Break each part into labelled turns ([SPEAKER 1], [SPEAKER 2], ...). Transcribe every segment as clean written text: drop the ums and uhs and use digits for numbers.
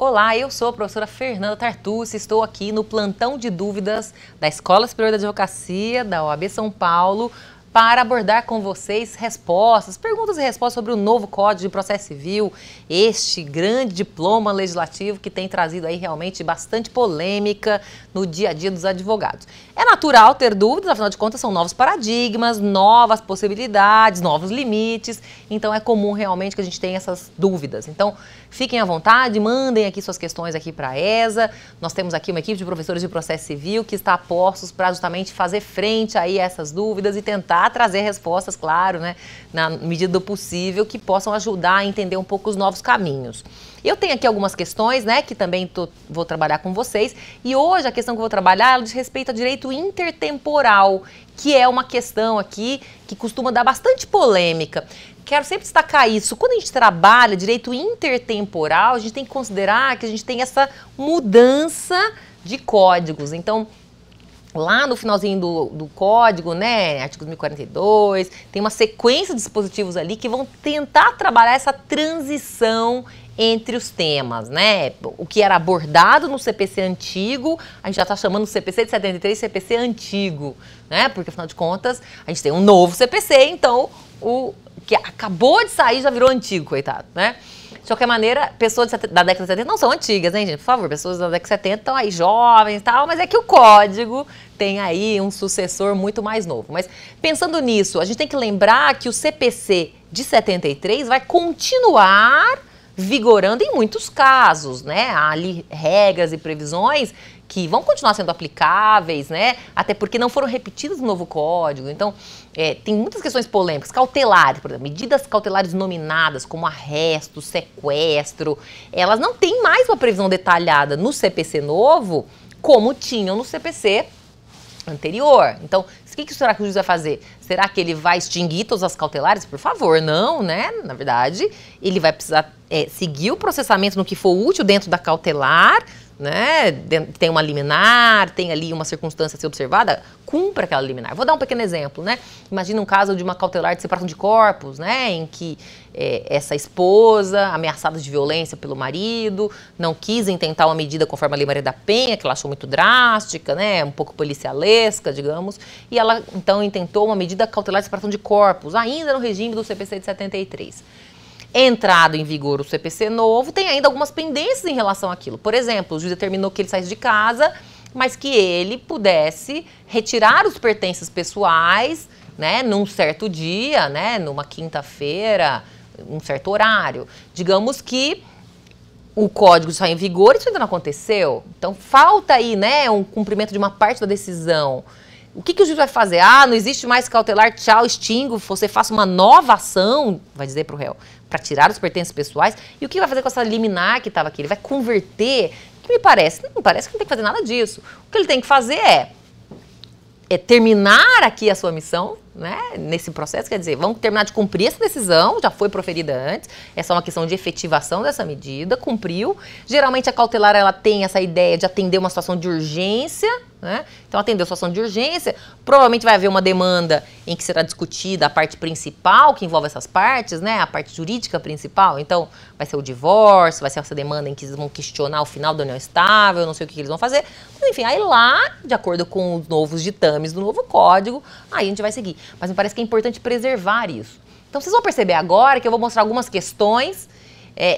[SPEAKER 1] Olá, eu sou a professora Fernanda Tartucci, estou aqui no plantão de dúvidas da Escola Superior da Advocacia da OAB São Paulo para abordar com vocês perguntas e respostas sobre o novo Código de Processo Civil, este grande diploma legislativo que tem trazido aí realmente bastante polêmica no dia a dia dos advogados. É natural ter dúvidas, afinal de contas são novos paradigmas, novas possibilidades, novos limites, então é comum realmente que a gente tenha essas dúvidas. Então fiquem à vontade, mandem aqui suas questões aqui para a ESA. Nós temos aqui uma equipe de professores de processo civil que está a postos para justamente fazer frente aí a essas dúvidas e tentar trazer respostas, claro, né, na medida do possível, que possam ajudar a entender um pouco os novos caminhos. Eu tenho aqui algumas questões, né, que também vou trabalhar com vocês, e hoje a questão que eu vou trabalhar ela diz respeito a direito intertemporal, que é uma questão aqui que costuma dar bastante polêmica. Quero sempre destacar isso. Quando a gente trabalha direito intertemporal, a gente tem que considerar que a gente tem essa mudança de códigos. Então, lá no finalzinho do código, né, artigo 1042, tem uma sequência de dispositivos ali que vão tentar trabalhar essa transição entre os temas, né? O que era abordado no CPC antigo, a gente já está chamando o CPC de 73 CPC antigo, né? Porque, afinal de contas, a gente tem um novo CPC, então o que acabou de sair já virou antigo, coitado, né? De qualquer maneira, pessoas da década de 70 não são antigas, hein, gente? Por favor, pessoas da década de 70 estão aí jovens e tal, mas é que o código tem aí um sucessor muito mais novo. Mas pensando nisso, a gente tem que lembrar que o CPC de 73 vai continuar vigorando em muitos casos, né? Há ali regras e previsões que vão continuar sendo aplicáveis, né? Até porque não foram repetidas no novo código. Então, tem muitas questões polêmicas, cautelares, por exemplo, medidas cautelares nominadas, como arresto, sequestro, elas não têm mais uma previsão detalhada no CPC novo, como tinham no CPC anterior. Então, o que será que o juiz vai fazer? Será que ele vai extinguir todas as cautelares? Por favor, não, né? Na verdade, ele vai precisar seguir o processamento no que for útil dentro da cautelar, né? Tem uma liminar, tem ali uma circunstância a ser observada, cumpra aquela liminar. Vou dar um pequeno exemplo, né? Imagina um caso de uma cautelar de separação de corpos, né? Em que essa esposa, ameaçada de violência pelo marido, não quis intentar uma medida conforme a Lei Maria da Penha, que ela achou muito drástica, né? Um pouco policialesca, digamos, e ela então intentou uma medida cautelar de separação de corpos, ainda no regime do CPC de 73. Entrado em vigor o CPC novo, tem ainda algumas pendências em relação àquilo. Por exemplo, o juiz determinou que ele saísse de casa, mas que ele pudesse retirar os pertences pessoais, né, num certo dia, né, numa quinta-feira, um certo horário. Digamos que o código está em vigor, isso ainda não aconteceu. Então, falta aí, né, um cumprimento de uma parte da decisão. O que o juiz vai fazer? Ah, não existe mais cautelar, tchau, extingo, você faça uma nova ação, vai dizer para o réu, para tirar os pertences pessoais. E o que vai fazer com essa liminar que estava aqui? Ele vai converter? O que me parece? Não parece que não tem que fazer nada disso. O que ele tem que fazer é terminar aqui a sua missão, né, nesse processo, quer dizer, vamos terminar de cumprir essa decisão, já foi proferida antes, é só uma questão de efetivação dessa medida, cumpriu. Geralmente a cautelar, ela tem essa ideia de atender uma situação de urgência, né? Então atendeu a situação de urgência, provavelmente vai haver uma demanda em que será discutida a parte principal, que envolve essas partes, né, a parte jurídica principal, então vai ser o divórcio, vai ser essa demanda em que eles vão questionar o final da união estável, não sei o que eles vão fazer, mas enfim, aí lá, de acordo com os novos ditames do novo código, aí a gente vai seguir. Mas me parece que é importante preservar isso. Então vocês vão perceber agora que eu vou mostrar algumas questões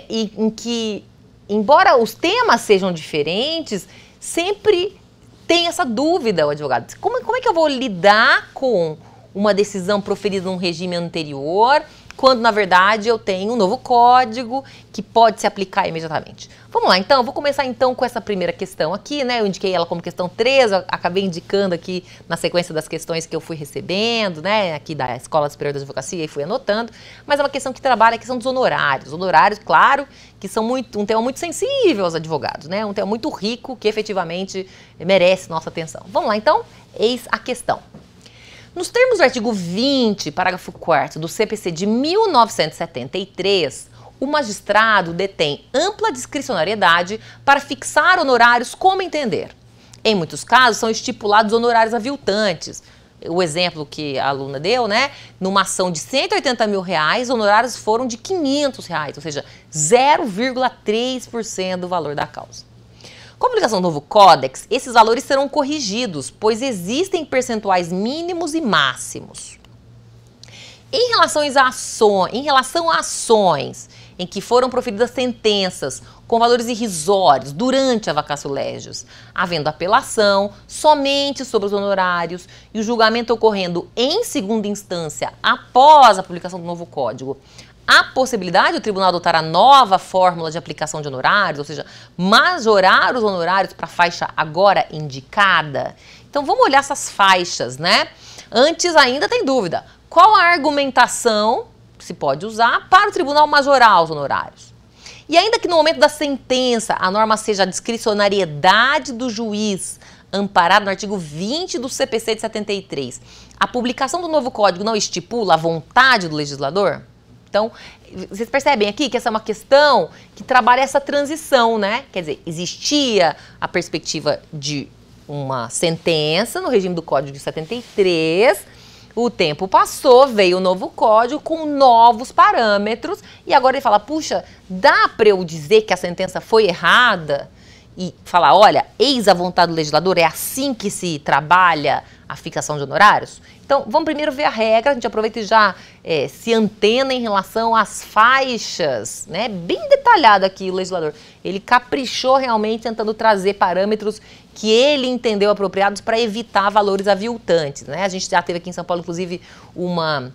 [SPEAKER 1] em que, embora os temas sejam diferentes, sempre tem essa dúvida o advogado. Como é que eu vou lidar com uma decisão proferida num regime anterior, quando na verdade eu tenho um novo código que pode se aplicar imediatamente? Vamos lá então, eu vou começar então com essa primeira questão aqui, né? Eu indiquei ela como questão 3, eu acabei indicando aqui na sequência das questões que eu fui recebendo, né? Aqui da Escola Superior da Advocacia e fui anotando, mas é uma questão que trabalha a questão dos honorários. Honorários, claro, que são um tema muito sensível aos advogados, né? Um tema muito rico que efetivamente merece nossa atenção. Vamos lá então, eis a questão. Nos termos do artigo 20, parágrafo 4º do CPC de 1973, o magistrado detém ampla discricionariedade para fixar honorários como entender. Em muitos casos, são estipulados honorários aviltantes. o exemplo que a aluna deu, né? Numa ação de R$180 mil, os honorários foram de R$500, ou seja, 0,3% do valor da causa. Com a publicação do novo Códex, esses valores serão corrigidos, pois existem percentuais mínimos e máximos. Em relação a ações em que foram proferidas sentenças com valores irrisórios durante a vacatio legis, havendo apelação somente sobre os honorários e o julgamento ocorrendo em segunda instância após a publicação do novo código, há possibilidade do tribunal adotar a nova fórmula de aplicação de honorários, ou seja, majorar os honorários para a faixa agora indicada? Então vamos olhar essas faixas, né? Antes ainda tem dúvida. Qual a argumentação que se pode usar para o tribunal majorar os honorários? E ainda que no momento da sentença a norma seja a discricionariedade do juiz, amparado no artigo 20 do CPC de 73, a publicação do novo código não estipula a vontade do legislador? Então, vocês percebem aqui que essa é uma questão que trabalha essa transição, né? Quer dizer, existia a perspectiva de uma sentença no regime do Código de 73, o tempo passou, veio o novo código com novos parâmetros e agora ele fala, puxa, dá para eu dizer que a sentença foi errada? E falar, olha, eis a vontade do legislador, é assim que se trabalha a fixação de honorários? Então, vamos primeiro ver a regra, a gente aproveita e já se antena em relação às faixas, né? Bem detalhado aqui o legislador. Ele caprichou realmente tentando trazer parâmetros que ele entendeu apropriados para evitar valores aviltantes, né? A gente já teve aqui em São Paulo, inclusive, uma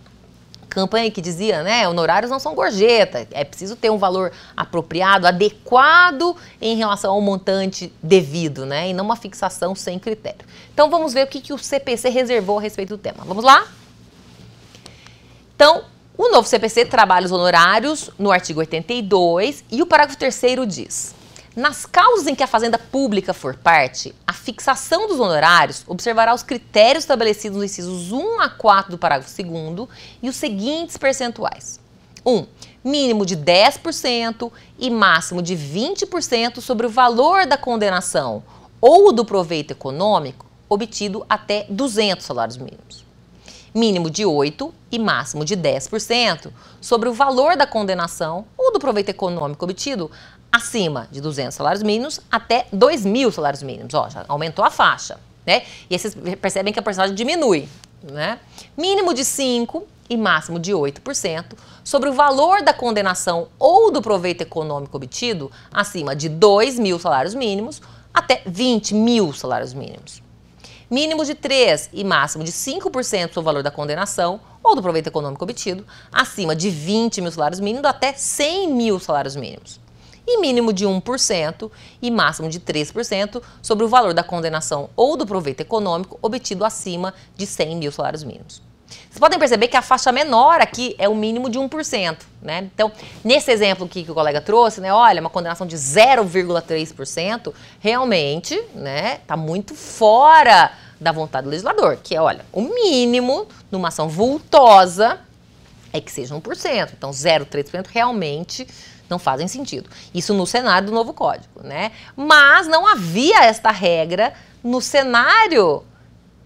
[SPEAKER 1] campanha que dizia, né, honorários não são gorjeta, é preciso ter um valor apropriado, adequado em relação ao montante devido, né, e não uma fixação sem critério. Então vamos ver o que o CPC reservou a respeito do tema. Vamos lá? Então, o novo CPC trabalha os honorários no artigo 82 e o parágrafo 3º diz: nas causas em que a Fazenda Pública for parte, a fixação dos honorários observará os critérios estabelecidos nos incisos 1 a 4 do parágrafo 2º e os seguintes percentuais. 1. Mínimo de 10% e máximo de 20% sobre o valor da condenação ou do proveito econômico obtido até 200 salários mínimos. Mínimo de 8% e máximo de 10% sobre o valor da condenação ou do proveito econômico obtido acima de 200 salários mínimos até 2.000 salários mínimos. Ó, já aumentou a faixa, né? E aí vocês percebem que a porcentagem diminui, né? Mínimo de 5% e máximo de 8% sobre o valor da condenação ou do proveito econômico obtido acima de 2.000 salários mínimos até 20.000 salários mínimos. Mínimo de 3% e máximo de 5% sobre o valor da condenação ou do proveito econômico obtido acima de 20.000 salários mínimos até 100.000 salários mínimos. E mínimo de 1% e máximo de 3% sobre o valor da condenação ou do proveito econômico obtido acima de 100.000 salários mínimos. Vocês podem perceber que a faixa menor aqui é o mínimo de 1%, né? Então, nesse exemplo aqui que o colega trouxe, né, olha, uma condenação de 0,3%, realmente, né, tá muito fora da vontade do legislador, que é, olha, o mínimo numa ação vultosa é que seja 1%. Então, 0,3% realmente não fazem sentido. Isso no cenário do novo código, né? Mas não havia esta regra no cenário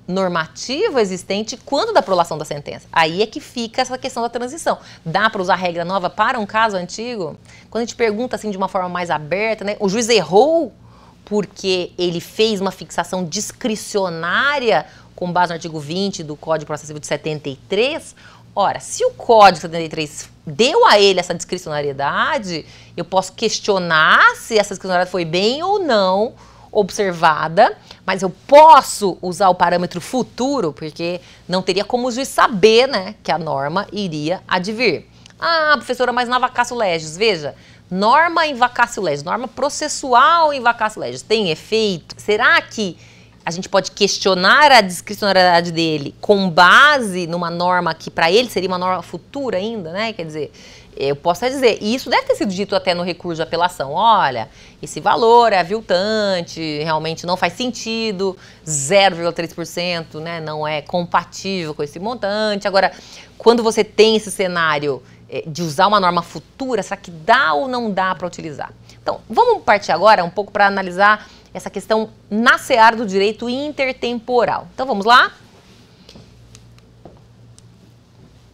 [SPEAKER 1] normativo existente quando da prolação da sentença. Aí é que fica essa questão da transição. Dá para usar a regra nova para um caso antigo? Quando a gente pergunta assim de uma forma mais aberta, né? O juiz errou porque ele fez uma fixação discricionária com base no artigo 20 do Código de Processo Civil de 73? Ora, se o Código 73 deu a ele essa discricionariedade, eu posso questionar se essa discricionariedade foi bem ou não observada, mas eu posso usar o parâmetro futuro, porque não teria como o juiz saber, né, que a norma iria advir. Ah, professora, mas na vacatio legis, veja, norma em vacatio legis, norma processual em vacatio legis, tem efeito? Será que a gente pode questionar a discricionariedade dele com base numa norma que para ele seria uma norma futura ainda, né? Quer dizer, eu posso até dizer, e isso deve ter sido dito até no recurso de apelação, olha, esse valor é aviltante, realmente não faz sentido, 0,3%, né, não é compatível com esse montante. Agora, quando você tem esse cenário de usar uma norma futura, será que dá ou não dá para utilizar? Então, vamos partir agora um pouco para analisar essa questão na seara do direito intertemporal. Então, vamos lá?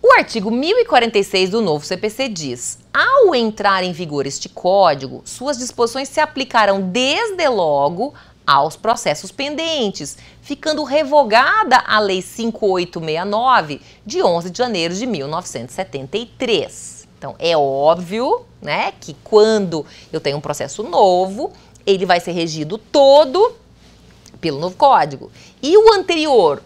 [SPEAKER 1] O artigo 1046 do novo CPC diz: ao entrar em vigor este código, suas disposições se aplicarão desde logo aos processos pendentes, ficando revogada a Lei 5869 de 11 de janeiro de 1973. Então, é óbvio, né, que quando eu tenho um processo novo, ele vai ser regido todo pelo novo código. E o anterior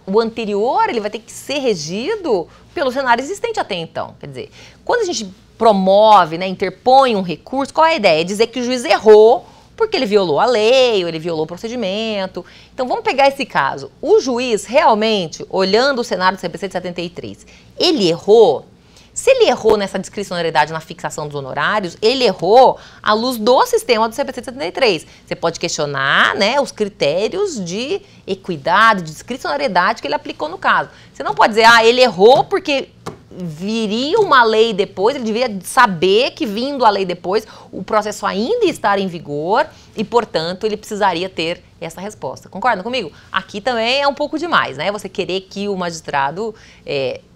[SPEAKER 1] ele vai ter que ser regido pelo cenário existente até então. Quer dizer, quando a gente promove, né, interpõe um recurso, qual é a ideia? É dizer que o juiz errou porque ele violou a lei, ou ele violou o procedimento. Então, vamos pegar esse caso. O juiz, realmente, olhando o cenário do CPC de 73, ele errou? Se ele errou nessa discricionariedade na fixação dos honorários, ele errou à luz do sistema do CPC de 73. Você pode questionar, né, os critérios de equidade, de discricionariedade que ele aplicou no caso. Você não pode dizer, ele errou porque viria uma lei depois, ele devia saber que vindo a lei depois, o processo ainda estar em vigor e, portanto, ele precisaria ter essa resposta. Concorda comigo? Aqui também é um pouco demais, né? Você querer que o magistrado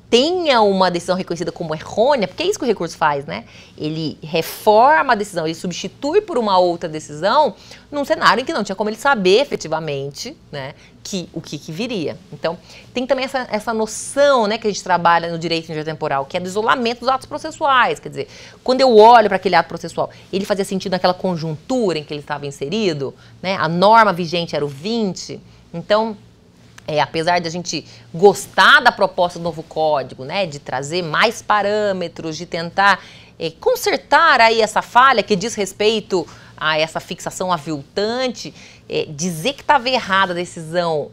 [SPEAKER 1] tenha uma decisão reconhecida como errônea, porque é isso que o recurso faz, né? Ele reforma a decisão, ele substitui por uma outra decisão num cenário em que não tinha como ele saber efetivamente, né, o que viria. Então, tem também essa noção, né, que a gente trabalha no direito intertemporal, que é do isolamento dos atos processuais. Quer dizer, quando eu olho para aquele ato processual, ele fazia sentido naquela conjuntura em que ele estava inserido, né? A norma vigente era o 20, então apesar de a gente gostar da proposta do novo código, né, de trazer mais parâmetros, de tentar consertar aí essa falha que diz respeito a essa fixação aviltante, dizer que estava errada a decisão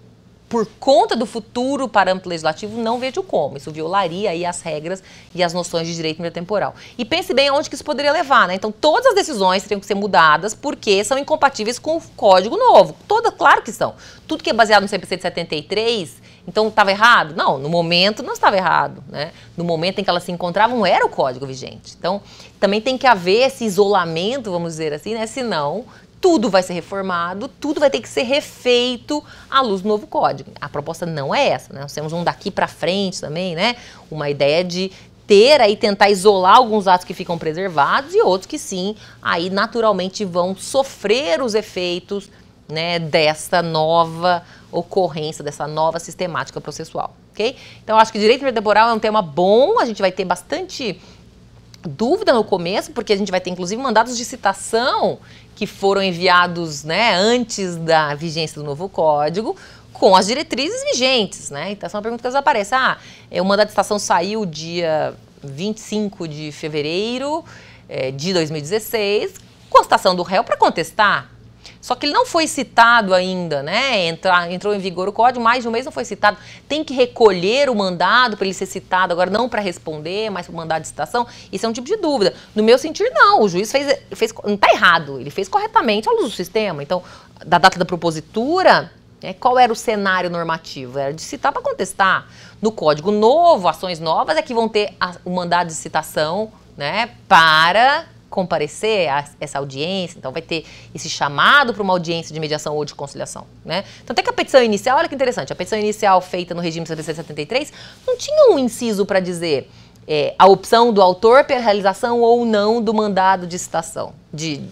[SPEAKER 1] por conta do futuro parâmetro legislativo, não vejo como. Isso violaria aí as regras e as noções de direito intertemporal. E pense bem aonde que isso poderia levar, né? Então, todas as decisões teriam que ser mudadas porque são incompatíveis com o código novo. Claro que são. Tudo que é baseado no CPC de 73, então estava errado? Não, no momento não estava errado, né? No momento em que elas se encontravam, era o código vigente. Então, também tem que haver esse isolamento, vamos dizer assim, né? Senão tudo vai ser reformado, tudo vai ter que ser refeito à luz do novo código. A proposta não é essa, né? Nós temos um daqui para frente também, né? Uma ideia de tentar isolar alguns atos que ficam preservados e outros que sim, aí naturalmente vão sofrer os efeitos, né, dessa nova ocorrência, dessa nova sistemática processual, ok? Então, eu acho que direito intertemporal é um tema bom, a gente vai ter bastante dúvida no começo, porque a gente vai ter inclusive mandados de citação que foram enviados, né, antes da vigência do novo código, com as diretrizes vigentes, né? Então, essa é uma pergunta que às vezes aparece. O mandado de citação saiu dia 25 de fevereiro de 2016, com a citação do réu para contestar. Só que ele não foi citado ainda, né? Entrou em vigor o código, mais de um mês não foi citado. Tem que recolher o mandado para ele ser citado, agora não para responder, mas para o mandado de citação. Isso é um tipo de dúvida. No meu sentir, não. O juiz fez não está errado, ele fez corretamente à luz do sistema. Então, da data da propositura, qual era o cenário normativo? Era de citar para contestar. No código novo, ações novas é que vão ter o mandado de citação, né, para comparecer a essa audiência, então vai ter esse chamado para uma audiência de mediação ou de conciliação, né? Então, até que a petição inicial, olha que interessante, a petição inicial feita no regime CPC 73 não tinha um inciso para dizer a opção do autor pela realização ou não do mandado de citação,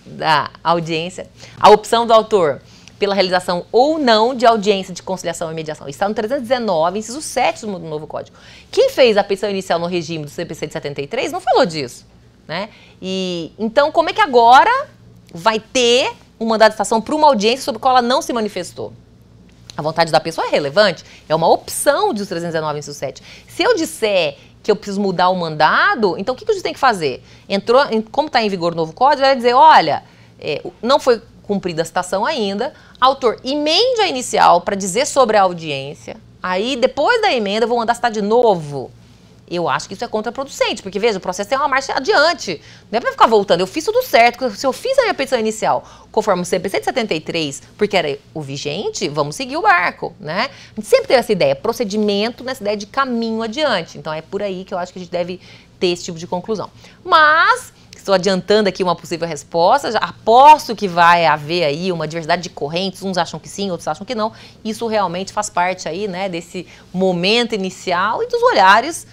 [SPEAKER 1] da audiência, a opção do autor pela realização ou não de audiência de conciliação e mediação. Isso está no 319, inciso 7 do novo código. Quem fez a petição inicial no regime do CPC de 73 não falou disso, né? E então, como é que agora vai ter um mandado de citação para uma audiência sobre a qual ela não se manifestou? A vontade da pessoa é relevante, é uma opção dos 319, inciso 7. Se eu disser que eu preciso mudar o mandado, então o que o juiz tem que fazer? Como está em vigor o novo código, vai dizer, olha, não foi cumprida a citação ainda, autor, emende a inicial para dizer sobre a audiência, aí depois da emenda eu vou mandar citar de novo. Eu acho que isso é contraproducente, porque, veja, o processo tem uma marcha adiante. Não é para ficar voltando. Eu fiz tudo certo. Se eu fiz a minha petição inicial conforme o CPC de 73, porque era o vigente, vamos seguir o barco, né? A gente sempre teve essa ideia, procedimento nessa ideia de caminho adiante. Então, é por aí que eu acho que a gente deve ter esse tipo de conclusão. Mas estou adiantando aqui uma possível resposta, já aposto que vai haver aí uma diversidade de correntes, uns acham que sim, outros acham que não. Isso realmente faz parte aí, né, desse momento inicial e dos olhares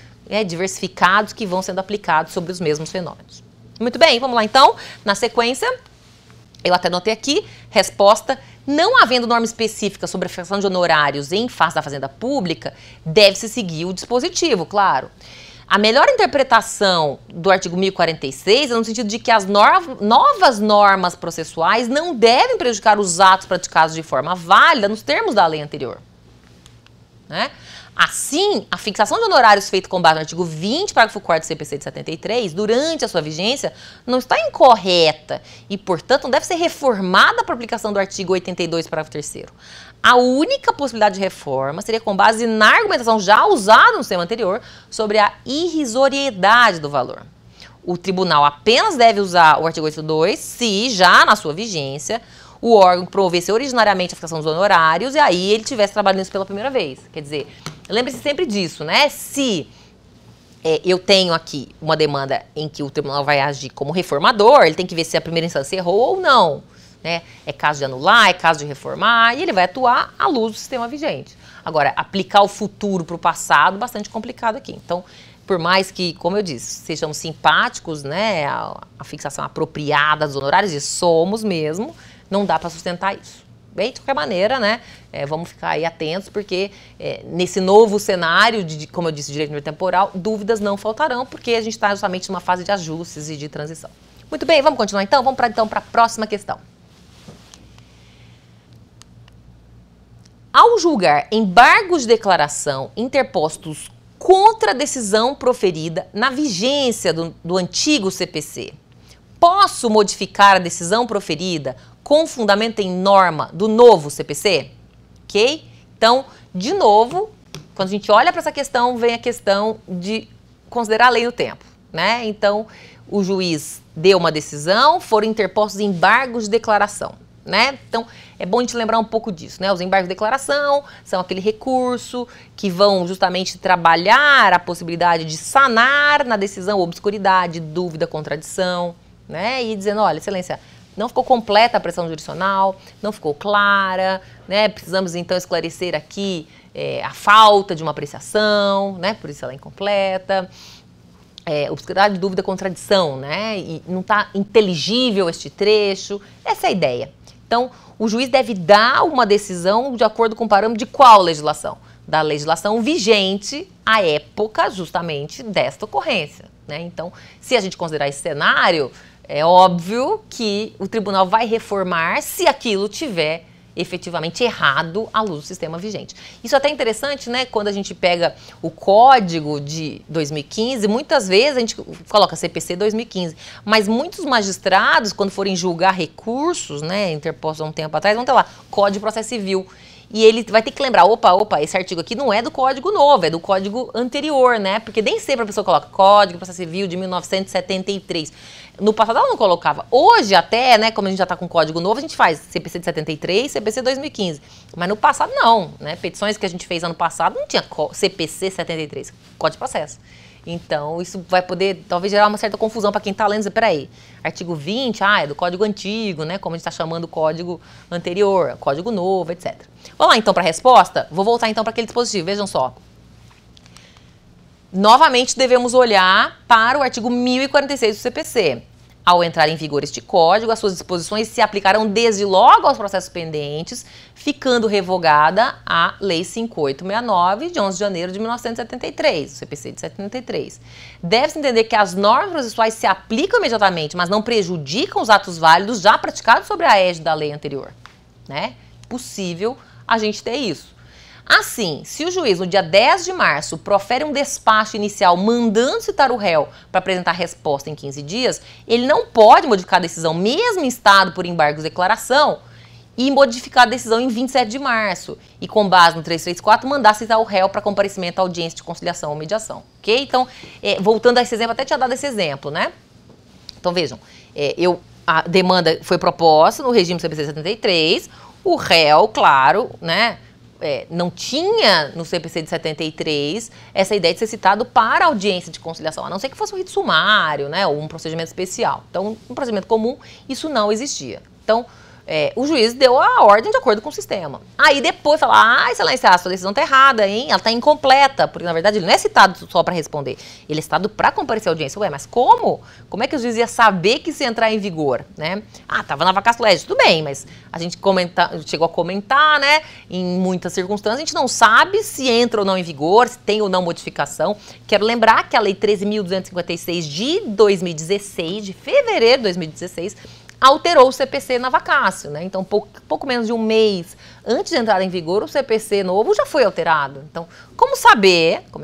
[SPEAKER 1] diversificados que vão sendo aplicados sobre os mesmos fenômenos. Muito bem, vamos lá então. Na sequência, eu até notei aqui, resposta: não havendo norma específica sobre a fixação de honorários em face da fazenda pública, deve-se seguir o dispositivo, claro. A melhor interpretação do artigo 1046 é no sentido de que as novas normas processuais não devem prejudicar os atos praticados de forma válida nos termos da lei anterior, né? Assim, a fixação de honorários feita com base no artigo 20, parágrafo 4º do CPC de 73, durante a sua vigência, não está incorreta e, portanto, não deve ser reformada para aplicação do artigo 82, parágrafo 3º. A única possibilidade de reforma seria com base na argumentação já usada no sistema anterior sobre a irrisoriedade do valor. O tribunal apenas deve usar o artigo 82 se, já na sua vigência, o órgão promovesse originariamente a fixação dos honorários e aí ele estivesse trabalhando isso pela primeira vez. Quer dizer, lembre-se sempre disso, né? Se eu tenho aqui uma demanda em que o tribunal vai agir como reformador, ele tem que ver se a primeira instância errou ou não, né? É caso de anular, é caso de reformar, e ele vai atuar à luz do sistema vigente. Agora, aplicar o futuro para o passado, bastante complicado aqui. Então, por mais que, como eu disse, sejamos simpáticos, né, a fixação apropriada dos honorários, e somos mesmo, não dá para sustentar isso. Bem, de qualquer maneira, né, vamos ficar aí atentos, porque nesse novo cenário, como eu disse, direito temporal, dúvidas não faltarão, porque a gente está justamente numa fase de ajustes e de transição. Muito bem, vamos continuar então? Vamos para a próxima questão. Ao julgar embargos de declaração interpostos contra a decisão proferida na vigência do antigo CPC, posso modificar a decisão proferida com fundamento em norma do novo CPC? Ok? Então, de novo, quando a gente olha para essa questão, vem a questão de considerar a lei no tempo, né? Então, o juiz deu uma decisão, foram interpostos embargos de declaração, né? Então, é bom a gente lembrar um pouco disso, né? Os embargos de declaração são aquele recurso que vão justamente trabalhar a possibilidade de sanar na decisão obscuridade, dúvida, contradição, né? E dizendo, olha, excelência, não ficou completa a pressão jurisdicional, não ficou clara, né? Precisamos então esclarecer aqui a falta de uma apreciação, né? Por isso ela é incompleta. Obscuridade, dúvida, contradição, né? E não está inteligível este trecho. Essa é a ideia. Então, o juiz deve dar uma decisão de acordo com o parâmetro de qual legislação? Da legislação vigente à época, justamente, desta ocorrência, né? Então, se a gente considerar esse cenário, é óbvio que o tribunal vai reformar se aquilo tiver efetivamente errado à luz do sistema vigente. Isso é até interessante, né? Quando a gente pega o código de 2015, muitas vezes a gente coloca CPC 2015, mas muitos magistrados, quando forem julgar recursos, né, interpostos há um tempo atrás, vão ter lá, Código de Processo Civil. E ele vai ter que lembrar, opa, esse artigo aqui não é do Código novo, é do Código anterior, né? Porque nem sempre a pessoa coloca Código de Processo Civil de 1973. No passado ela não colocava. Hoje até, né, como a gente já está com Código novo, a gente faz CPC de 73, CPC 2015. Mas no passado não, né? Petições que a gente fez ano passado não tinha CPC 73, Código de Processo. Então, isso vai poder, talvez, gerar uma certa confusão para quem está lendo. Peraí, artigo 20, é do Código Antigo, né? Como a gente está chamando o Código Anterior, Código Novo, etc. Vamos lá, então, para a resposta? Vou voltar, então, para aquele dispositivo. Vejam só. Novamente, devemos olhar para o artigo 1046 do CPC. Ao entrar em vigor este código, as suas disposições se aplicarão desde logo aos processos pendentes, ficando revogada a Lei 5869, de 11 de janeiro de 1973, o CPC de 73. Deve-se entender que as normas processuais se aplicam imediatamente, mas não prejudicam os atos válidos já praticados sobre a égide da lei anterior, né? Possível a gente ter isso. Assim, se o juiz, no dia 10 de março, profere um despacho inicial mandando citar o réu para apresentar resposta em 15 dias, ele não pode modificar a decisão, mesmo em estado por embargo de declaração, e modificar a decisão em 27 de março. E, com base no 334, mandar citar o réu para comparecimento à audiência de conciliação ou mediação. Ok? Então, voltando a esse exemplo, até tinha dado esse exemplo, né? Então, vejam, a demanda foi proposta no regime CPC 73, o réu, claro, né? Não tinha no CPC de 73 essa ideia de ser citado para audiência de conciliação, a não ser que fosse um rito sumário, né, ou um procedimento especial. Então, no procedimento comum, isso não existia. Então, o juiz deu a ordem de acordo com o sistema. Aí depois fala, excelência, a sua decisão está errada, hein? Ela está incompleta, porque na verdade ele não é citado só para responder, ele é citado para comparecer à audiência. Ué, mas como? Como é que o juiz ia saber que isso ia entrar em vigor, né? Tava na vacatio legis, tudo bem, mas a gente chegou a comentar, né? Em muitas circunstâncias, a gente não sabe se entra ou não em vigor, se tem ou não modificação. Quero lembrar que a Lei 13.256 de 2016, de fevereiro de 2016, alterou o CPC na vacácio, né? Então, pouco menos de um mês antes de entrar em vigor, o CPC novo já foi alterado. Então, como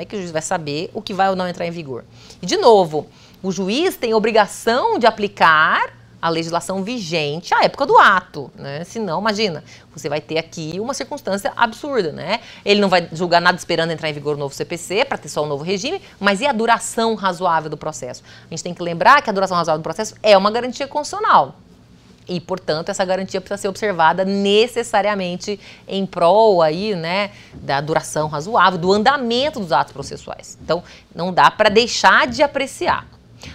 [SPEAKER 1] é que o juiz vai saber o que vai ou não entrar em vigor? E, de novo, o juiz tem obrigação de aplicar a legislação vigente à época do ato, né? Senão, imagina, você vai ter aqui uma circunstância absurda, né? Ele não vai julgar nada esperando entrar em vigor o novo CPC para ter só o novo regime, mas e a duração razoável do processo? A gente tem que lembrar que a duração razoável do processo é uma garantia constitucional. E, portanto, essa garantia precisa ser observada necessariamente em prol aí, né, da duração razoável, do andamento dos atos processuais. Então, não dá para deixar de apreciar.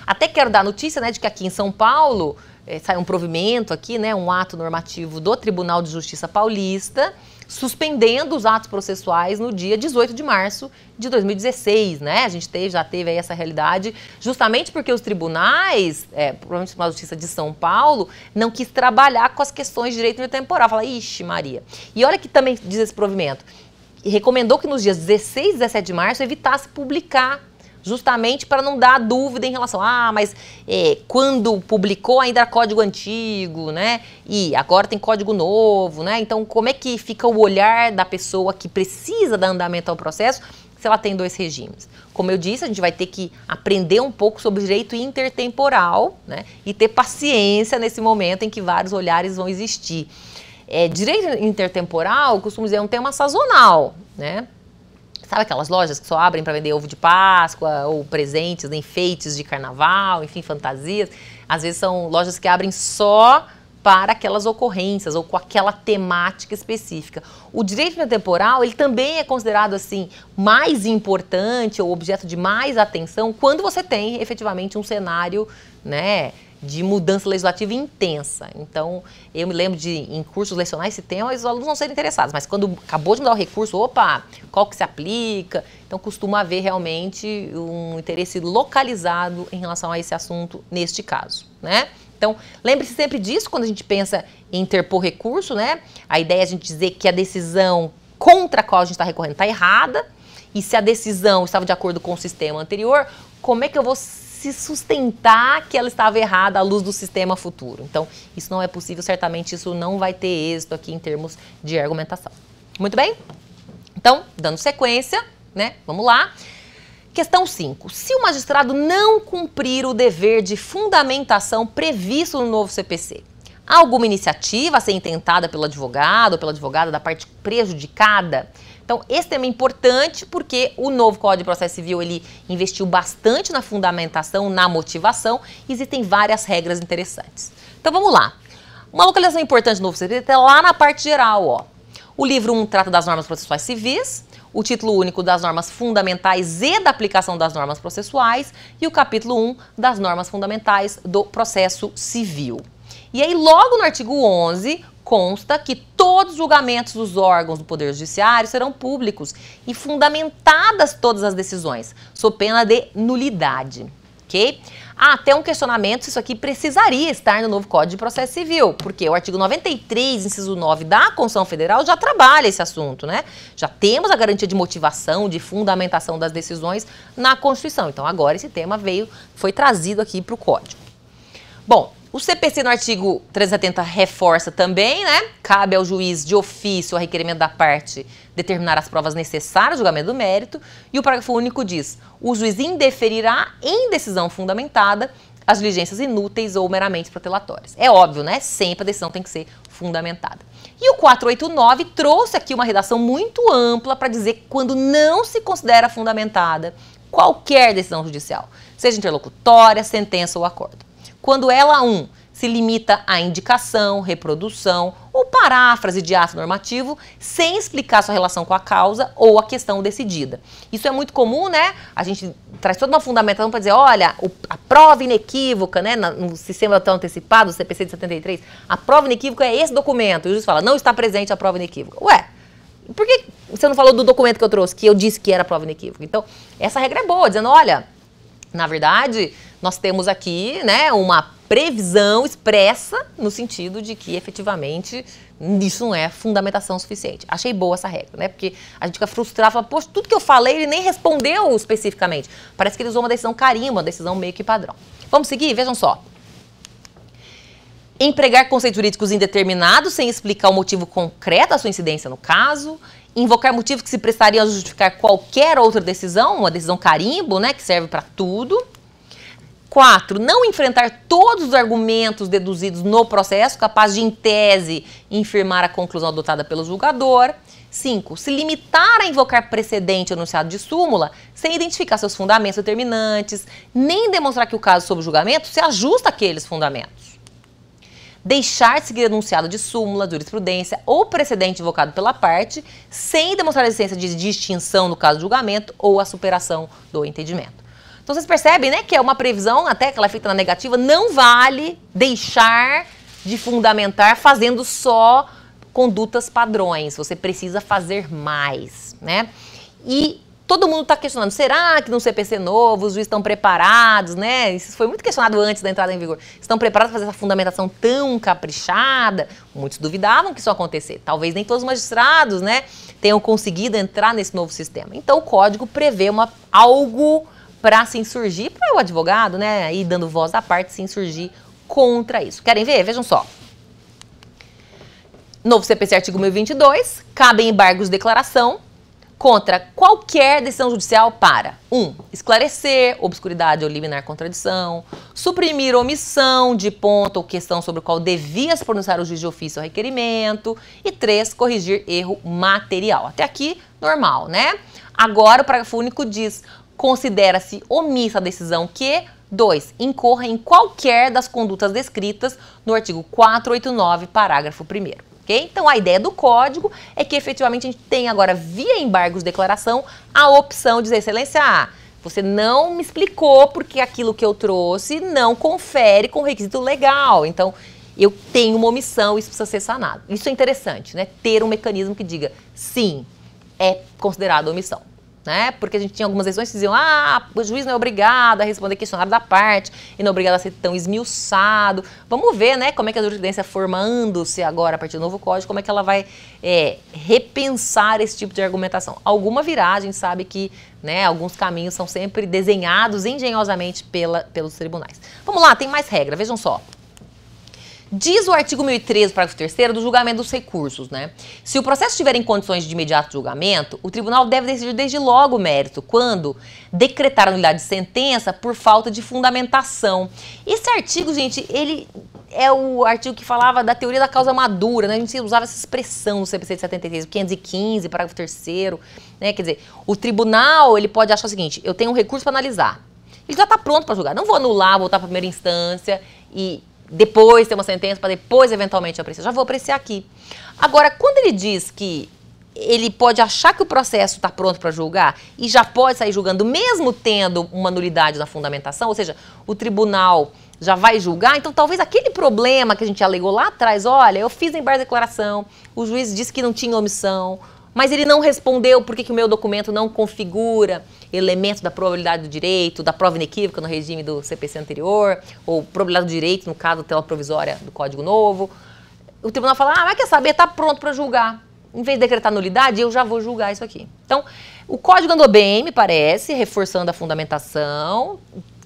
[SPEAKER 1] Até quero dar notícia, né, de que aqui em São Paulo saiu um provimento aqui, né, um ato normativo do Tribunal de Justiça Paulista, suspendendo os atos processuais no dia 18 de março de 2016, né? A gente já teve aí essa realidade, justamente porque os tribunais, provavelmente o Tribunal de Justiça de São Paulo, não quis trabalhar com as questões de direito intertemporal. Fala, ixi, Maria. E olha que também diz esse provimento. Recomendou que nos dias 16 e 17 de março evitasse publicar, justamente para não dar dúvida em relação, mas quando publicou ainda era código antigo, né? E agora tem código novo, né? Então, como é que fica o olhar da pessoa que precisa dar andamento ao processo se ela tem dois regimes? Como eu disse, a gente vai ter que aprender um pouco sobre direito intertemporal, né? E ter paciência nesse momento em que vários olhares vão existir. Direito intertemporal, costumo dizer, é um tema sazonal, né? Sabe aquelas lojas que só abrem para vender ovo de Páscoa ou presentes, enfeites de carnaval, enfim, fantasias? Às vezes são lojas que abrem só para aquelas ocorrências ou com aquela temática específica. O direito intertemporal, ele também é considerado assim mais importante ou objeto de mais atenção quando você tem efetivamente um cenário, né, de mudança legislativa intensa. Então, eu me lembro de, em cursos lecionar esse tema, os alunos não serem interessados, mas quando acabou de mudar o recurso, qual que se aplica? Então, costuma haver realmente um interesse localizado em relação a esse assunto neste caso, né? Então, lembre-se sempre disso quando a gente pensa em interpor recurso, né? A ideia é a gente dizer que a decisão contra a qual a gente está recorrendo está errada, e se a decisão estava de acordo com o sistema anterior, como é que eu vou se sustentar que ela estava errada à luz do sistema futuro? Então, isso não é possível, certamente isso não vai ter êxito aqui em termos de argumentação. Muito bem? Então, dando sequência, né? Vamos lá. Questão 5. Se o magistrado não cumprir o dever de fundamentação previsto no novo CPC, há alguma iniciativa a ser intentada pelo advogado ou pela advogada da parte prejudicada? Então, esse tema é importante porque o novo Código de Processo Civil, ele investiu bastante na fundamentação, na motivação, e existem várias regras interessantes. Então, vamos lá. Uma localização importante do novo CPC está lá na parte geral, ó. O livro 1 trata das normas processuais civis, o título único das normas fundamentais e da aplicação das normas processuais e o capítulo 1 das normas fundamentais do processo civil. E aí, logo no artigo 11, consta que todos os julgamentos dos órgãos do Poder Judiciário serão públicos e fundamentadas todas as decisões, sob pena de nulidade, ok? Há até um questionamento se isso aqui precisaria estar no novo Código de Processo Civil, porque o artigo 93, inciso 9 da Constituição Federal já trabalha esse assunto, né? Já temos a garantia de motivação, de fundamentação das decisões na Constituição. Então, agora esse tema foi trazido aqui para o Código. Bom, o CPC no artigo 370 reforça também, né? Cabe ao juiz de ofício, a requerimento da parte, determinar as provas necessárias ao julgamento do mérito. E o parágrafo único diz: o juiz indeferirá em decisão fundamentada as diligências inúteis ou meramente protelatórias. É óbvio, né? Sempre a decisão tem que ser fundamentada. E o 489 trouxe aqui uma redação muito ampla para dizer quando não se considera fundamentada qualquer decisão judicial, seja interlocutória, sentença ou acordo. Quando ela, se limita à indicação, reprodução ou paráfrase de ato normativo sem explicar sua relação com a causa ou a questão decidida. Isso é muito comum, né? A gente traz toda uma fundamentação para dizer, olha, a prova inequívoca, né, no sistema tão antecipado, o CPC de 73, a prova inequívoca é esse documento. E o juiz fala, não está presente a prova inequívoca. Ué, por que você não falou do documento que eu trouxe, que eu disse que era prova inequívoca? Então, essa regra é boa, dizendo, olha, na verdade, nós temos aqui, né, uma previsão expressa no sentido de que, efetivamente, isso não é fundamentação suficiente. Achei boa essa regra, né? Porque a gente fica frustrado, fala, poxa, tudo que eu falei, ele nem respondeu especificamente. Parece que ele usou uma decisão carimbo, uma decisão meio que padrão. Vamos seguir? Vejam só. Empregar conceitos jurídicos indeterminados sem explicar o motivo concreto da sua incidência no caso. Invocar motivos que se prestariam a justificar qualquer outra decisão, uma decisão carimbo, né, que serve para tudo. 4. Não enfrentar todos os argumentos deduzidos no processo, capaz de, em tese, infirmar a conclusão adotada pelo julgador. 5. Se limitar a invocar precedente enunciado de súmula, sem identificar seus fundamentos determinantes, nem demonstrar que o caso sob julgamento se ajusta àqueles fundamentos. Deixar de seguir enunciado de súmula, jurisprudência ou precedente invocado pela parte, sem demonstrar a existência de distinção no caso do julgamento ou a superação do entendimento. Então, vocês percebem, né, que é uma previsão, até que ela é feita na negativa, não vale deixar de fundamentar fazendo só condutas padrões. Você precisa fazer mais, né? E todo mundo está questionando, será que no CPC novo os juízes estão preparados, né? Isso foi muito questionado antes da entrada em vigor. Estão preparados para fazer essa fundamentação tão caprichada? Muitos duvidavam que isso ia acontecer. Talvez nem todos os magistrados, né, tenham conseguido entrar nesse novo sistema. Então, o Código prevê algo para se insurgir, para o advogado, né, aí dando voz à parte, se insurgir contra isso. Querem ver? Vejam só. Novo CPC, artigo 1022, cabem embargos de declaração contra qualquer decisão judicial para 1. Esclarecer obscuridade ou liminar contradição, suprimir omissão de ponto ou questão sobre o qual devia se pronunciar o juiz de ofício ou requerimento, e 3. Corrigir erro material. Até aqui, normal, né? Agora, o parágrafo único diz, considera-se omissa a decisão que 2. Incorra em qualquer das condutas descritas no artigo 489, parágrafo 1º. Okay? Então, a ideia do Código é que, efetivamente, a gente tem agora, via embargos de declaração, a opção de dizer, excelência, você não me explicou porque aquilo que eu trouxe não confere com o requisito legal. Então, eu tenho uma omissão, isso precisa ser sanado. Isso é interessante, né? Ter um mecanismo que diga, sim, é considerado omissão. Né? Porque a gente tinha algumas decisões que diziam, o juiz não é obrigado a responder questionário da parte e não é obrigado a ser tão esmiuçado. Vamos ver, né, como é que a jurisprudência, formando-se agora a partir do novo Código, como é que ela vai repensar esse tipo de argumentação. Alguma virá, a gente sabe que, né, alguns caminhos são sempre desenhados engenhosamente pelos tribunais. Vamos lá, tem mais regra, vejam só. Diz o artigo 1013, parágrafo 3º, do julgamento dos recursos, né? Se o processo estiver em condições de imediato julgamento, o tribunal deve decidir desde logo o mérito, quando decretar a nulidade de sentença por falta de fundamentação. Esse artigo, gente, ele é o artigo que falava da teoria da causa madura, né? A gente usava essa expressão no CPC de 73, 515, parágrafo 3º, né? Quer dizer, o tribunal, ele pode achar o seguinte, eu tenho um recurso para analisar. Ele já está pronto para julgar, não vou anular, voltar para a primeira instância e depois ter uma sentença para depois eventualmente apreciar. Já vou apreciar aqui. Agora, quando ele diz que ele pode achar que o processo está pronto para julgar e já pode sair julgando mesmo tendo uma nulidade na fundamentação, ou seja, o tribunal já vai julgar, então talvez aquele problema que a gente alegou lá atrás, olha, eu fiz embargo de declaração, o juiz disse que não tinha omissão, mas ele não respondeu porque que o meu documento não configura elementos da probabilidade do direito, da prova inequívoca no regime do CPC anterior, ou probabilidade do direito, no caso da tutela provisória do Código Novo. O tribunal fala, mas quer saber, está pronto para julgar. Em vez de decretar nulidade, eu já vou julgar isso aqui. Então, o Código andou bem, me parece, reforçando a fundamentação,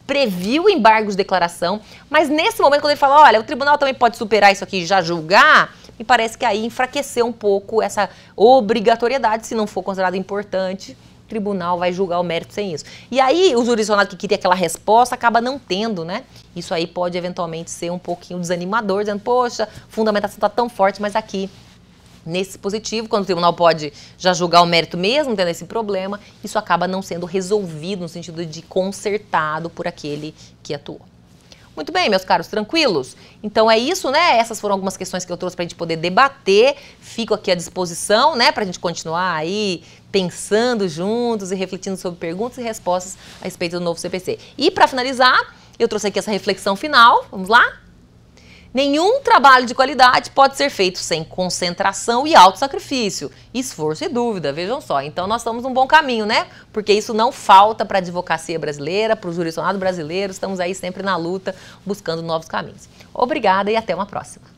[SPEAKER 1] previu embargos de declaração, mas nesse momento, quando ele fala, olha, o tribunal também pode superar isso aqui e já julgar, me parece que aí enfraqueceu um pouco essa obrigatoriedade, se não for considerado importante, o tribunal vai julgar o mérito sem isso. E aí o jurisdicionado que queria aquela resposta acaba não tendo, né? Isso aí pode eventualmente ser um pouquinho desanimador, dizendo, poxa, a fundamentação está tão forte, mas aqui, nesse dispositivo, quando o tribunal pode já julgar o mérito mesmo, tendo esse problema, isso acaba não sendo resolvido no sentido de consertado por aquele que atuou. Muito bem, meus caros, tranquilos? Então é isso, né? Essas foram algumas questões que eu trouxe para a gente poder debater. Fico aqui à disposição, né? Para a gente continuar aí pensando juntos e refletindo sobre perguntas e respostas a respeito do novo CPC. E para finalizar, eu trouxe aqui essa reflexão final. Vamos lá? Nenhum trabalho de qualidade pode ser feito sem concentração e autossacrifício, esforço e dúvida, vejam só. Então nós estamos num bom caminho, né? Porque isso não falta para a advocacia brasileira, para o jurisdicionado brasileiro, estamos aí sempre na luta, buscando novos caminhos. Obrigada e até uma próxima.